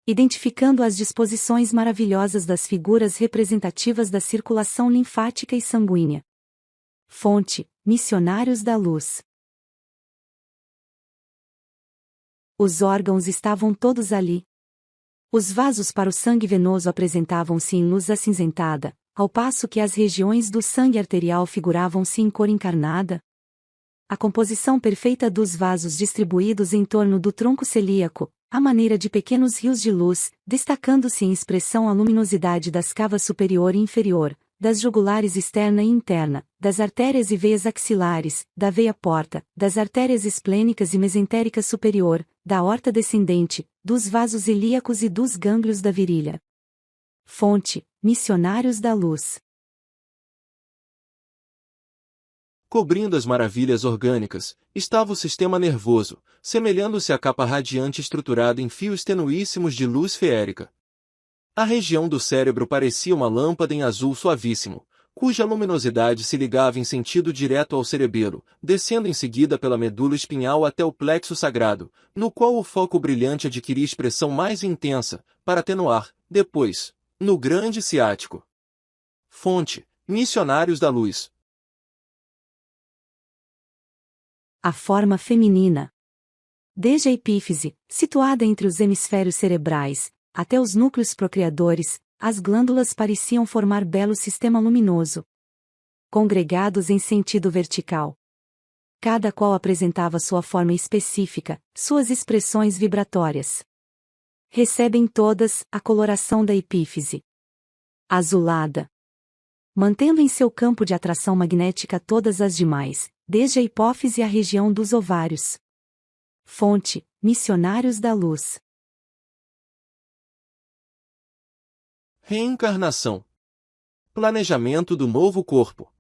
[SPEAKER 1] Identificando as disposições maravilhosas das figuras representativas da circulação linfática e sanguínea. Fonte: Missionários da Luz. Os órgãos estavam todos ali. Os vasos para o sangue venoso apresentavam-se em luz acinzentada, ao passo que as regiões do sangue arterial figuravam-se em cor encarnada. A composição perfeita dos vasos distribuídos em torno do tronco celíaco, à maneira de pequenos rios de luz, destacando-se em expressão a luminosidade das cavas superior e inferior, das jugulares externa e interna, das artérias e veias axilares, da veia porta, das artérias esplênicas e mesentérica superior, da aorta descendente, dos vasos ilíacos e dos gânglios da virilha. Fonte: Missionários da Luz.
[SPEAKER 2] Cobrindo as maravilhas orgânicas, estava o sistema nervoso, semelhando-se à capa radiante estruturada em fios tenuíssimos de luz feérica. A região do cérebro parecia uma lâmpada em azul suavíssimo, cuja luminosidade se ligava em sentido direto ao cerebelo, descendo em seguida pela medula espinhal até o plexo sagrado, no qual o foco brilhante adquiria expressão mais intensa, para atenuar, depois, no grande ciático. Fonte: Missionários da Luz.
[SPEAKER 1] A forma feminina. Desde a epífise, situada entre os hemisférios cerebrais, até os núcleos procriadores, as glândulas pareciam formar belo sistema luminoso, congregados em sentido vertical. Cada qual apresentava sua forma específica, suas expressões vibratórias. Recebem todas a coloração da epífise azulada, mantendo em seu campo de atração magnética todas as demais, desde a hipófise à região dos ovários. Fonte: Missionários da Luz.
[SPEAKER 2] Reencarnação. Planejamento do novo corpo.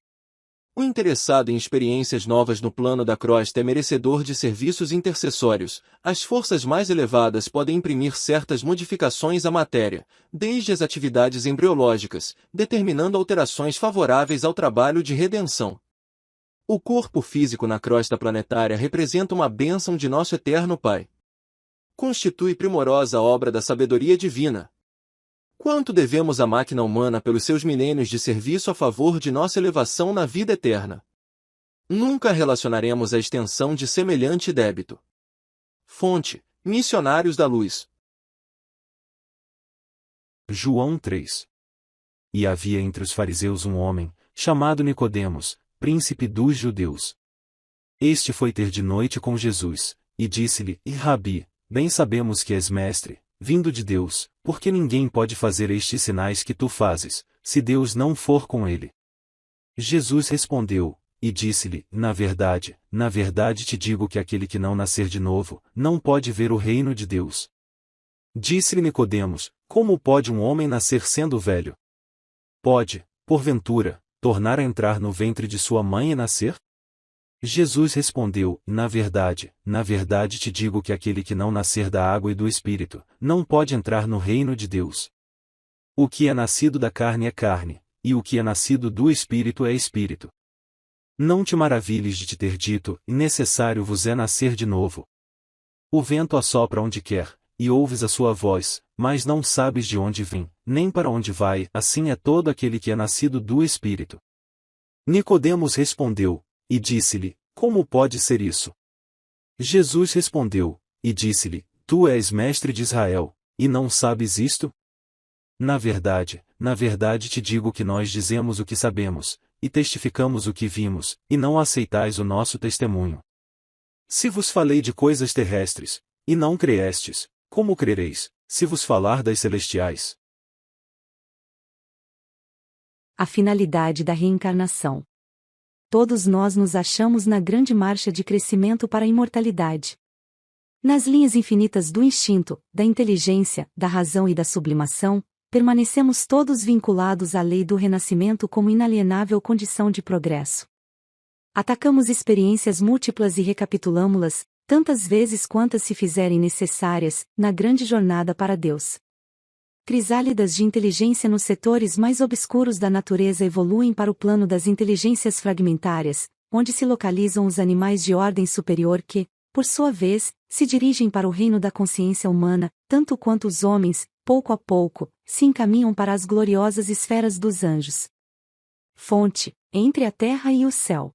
[SPEAKER 2] O interessado em experiências novas no plano da crosta é merecedor de serviços intercessórios. As forças mais elevadas podem imprimir certas modificações à matéria, desde as atividades embriológicas, determinando alterações favoráveis ao trabalho de redenção. O corpo físico na crosta planetária representa uma bênção de nosso eterno Pai. Constitui primorosa obra da sabedoria divina. Quanto devemos à máquina humana pelos seus milênios de serviço a favor de nossa elevação na vida eterna? Nunca relacionaremos a extensão de semelhante débito. Fonte: Missionários da Luz.
[SPEAKER 3] João 3. E havia entre os fariseus um homem, chamado Nicodemos, príncipe dos judeus. Este foi ter de noite com Jesus, e disse-lhe: Rabi, bem sabemos que és mestre, vindo de Deus, porque ninguém pode fazer estes sinais que tu fazes, se Deus não for com ele. Jesus respondeu, e disse-lhe: na verdade te digo que aquele que não nascer de novo, não pode ver o reino de Deus. Disse-lhe Nicodemos: como pode um homem nascer sendo velho? Pode, porventura, tornar a entrar no ventre de sua mãe e nascer? Jesus respondeu: na verdade te digo que aquele que não nascer da água e do Espírito, não pode entrar no reino de Deus. O que é nascido da carne é carne, e o que é nascido do Espírito é Espírito. Não te maravilhes de te ter dito: necessário vos é nascer de novo. O vento assopra onde quer, e ouves a sua voz, mas não sabes de onde vem, nem para onde vai. Assim é todo aquele que é nascido do Espírito. Nicodemos respondeu, e disse-lhe: como pode ser isso? Jesus respondeu, e disse-lhe: tu és mestre de Israel, e não sabes isto? Na verdade te digo que nós dizemos o que sabemos, e testificamos o que vimos, e não aceitais o nosso testemunho. Se vos falei de coisas terrestres, e não creestes, como crereis, se vos falar das celestiais?
[SPEAKER 1] A finalidade da reencarnação. Todos nós nos achamos na grande marcha de crescimento para a imortalidade. Nas linhas infinitas do instinto, da inteligência, da razão e da sublimação, permanecemos todos vinculados à lei do renascimento como inalienável condição de progresso. Atacamos experiências múltiplas e recapitulamo-las, tantas vezes quantas se fizerem necessárias, na grande jornada para Deus. Crisálidas de inteligência nos setores mais obscuros da natureza evoluem para o plano das inteligências fragmentárias, onde se localizam os animais de ordem superior que, por sua vez, se dirigem para o reino da consciência humana, tanto quanto os homens, pouco a pouco, se encaminham para as gloriosas esferas dos anjos. Fonte: Entre a terra e o céu.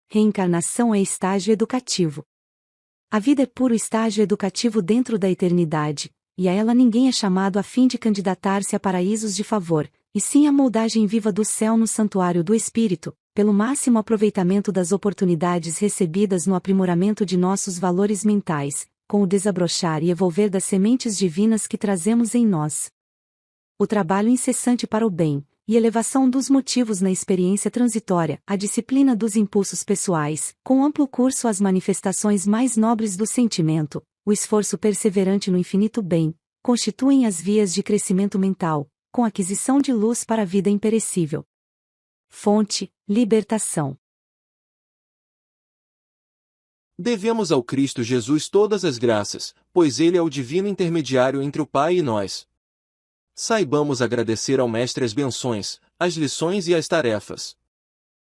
[SPEAKER 1] Reencarnação é estágio educativo. A vida é puro estágio educativo dentro da eternidade, e a ela ninguém é chamado a fim de candidatar-se a paraísos de favor, e sim a moldagem viva do céu no santuário do Espírito, pelo máximo aproveitamento das oportunidades recebidas no aprimoramento de nossos valores mentais, com o desabrochar e evolver das sementes divinas que trazemos em nós. O trabalho incessante para o bem, e elevação dos motivos na experiência transitória, a disciplina dos impulsos pessoais, com amplo curso às manifestações mais nobres do sentimento, o esforço perseverante no infinito bem, constituem as vias de crescimento mental, com aquisição de luz para a vida imperecível. Fonte: libertação.
[SPEAKER 2] Devemos ao Cristo Jesus todas as graças, pois Ele é o divino intermediário entre o Pai e nós. Saibamos agradecer ao Mestre as benções, as lições e as tarefas.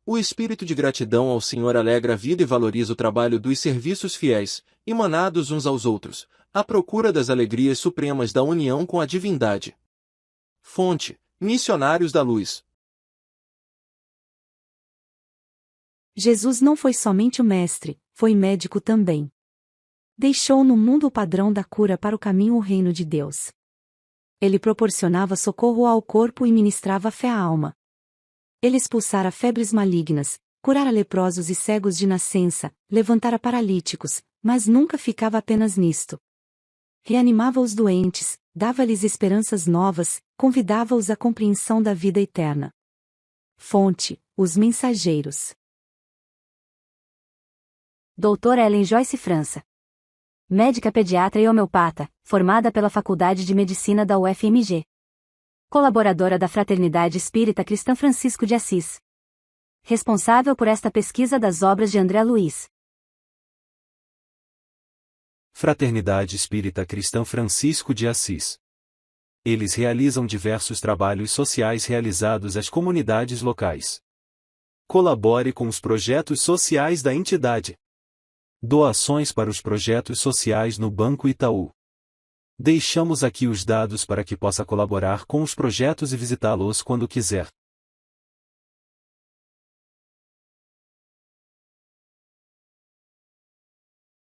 [SPEAKER 2] O espírito de gratidão ao Senhor alegra a vida e valoriza o trabalho dos serviços fiéis, emanados uns aos outros, à procura das alegrias supremas da união com a divindade. Fonte: Missionários da Luz.
[SPEAKER 1] Jesus não foi somente o mestre, foi médico também. Deixou no mundo o padrão da cura para o caminho ao reino de Deus. Ele proporcionava socorro ao corpo e ministrava fé à alma. Ele expulsara febres malignas, curara leprosos e cegos de nascença, levantara paralíticos, mas nunca ficava apenas nisto. Reanimava os doentes, dava-lhes esperanças novas, convidava-os à compreensão da vida eterna. Fonte: Os Mensageiros.
[SPEAKER 4] Doutora Ellen Joyce França. Médica pediatra e homeopata, formada pela Faculdade de Medicina da UFMG. Colaboradora da Fraternidade Espírita Cristã Francisco de Assis. Responsável por esta pesquisa das obras de André Luiz.
[SPEAKER 3] Fraternidade Espírita Cristã Francisco de Assis. Eles realizam diversos trabalhos sociais realizados às comunidades locais. Colabore com os projetos sociais da entidade. Doações para os projetos sociais no Banco Itaú. Deixamos aqui os dados para que possa colaborar com os projetos e visitá-los quando quiser.